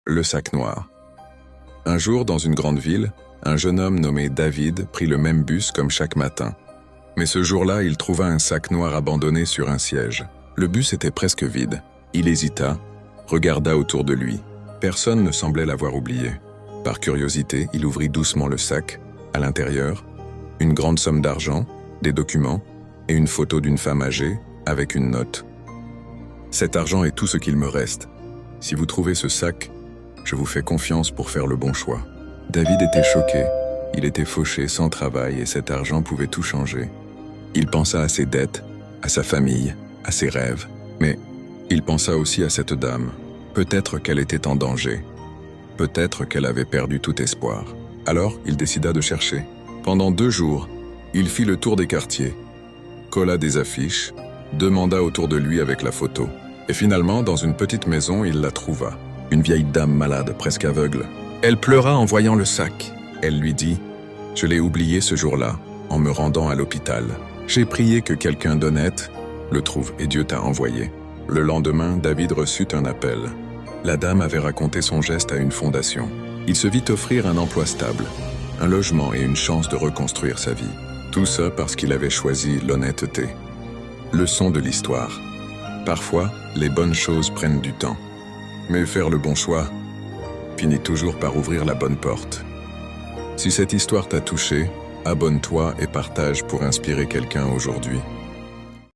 Le sac noir. Un jour, dans une grande ville, un jeune homme nommé David prit le même bus comme chaque matin. Mais ce jour-là, il trouva un sac noir abandonné sur un siège. Le bus était presque vide. Il hésita, regarda autour de lui. Personne ne semblait l'avoir oublié. Par curiosité, il ouvrit doucement le sac. À l'intérieur, une grande somme d'argent, des documents et une photo d'une femme âgée avec une note. « Cet argent est tout ce qu'il me reste. Si vous trouvez ce sac, je vous fais confiance pour faire le bon choix. » David était choqué. Il était fauché, sans travail, et cet argent pouvait tout changer. Il pensa à ses dettes, à sa famille, à ses rêves. Mais il pensa aussi à cette dame. Peut-être qu'elle était en danger. Peut-être qu'elle avait perdu tout espoir. Alors, il décida de chercher. Pendant 2 jours, il fit le tour des quartiers, colla des affiches, demanda autour de lui avec la photo. Et finalement, dans une petite maison, il la trouva. Une vieille dame malade, presque aveugle. Elle pleura en voyant le sac. Elle lui dit « Je l'ai oublié ce jour-là, en me rendant à l'hôpital. J'ai prié que quelqu'un d'honnête le trouve et Dieu t'a envoyé. » Le lendemain, David reçut un appel. La dame avait raconté son geste à une fondation. Il se vit offrir un emploi stable, un logement et une chance de reconstruire sa vie. Tout ça parce qu'il avait choisi l'honnêteté. Leçon de l'histoire. Parfois, les bonnes choses prennent du temps. Mais faire le bon choix finit toujours par ouvrir la bonne porte. Si cette histoire t'a touché, abonne-toi et partage pour inspirer quelqu'un aujourd'hui.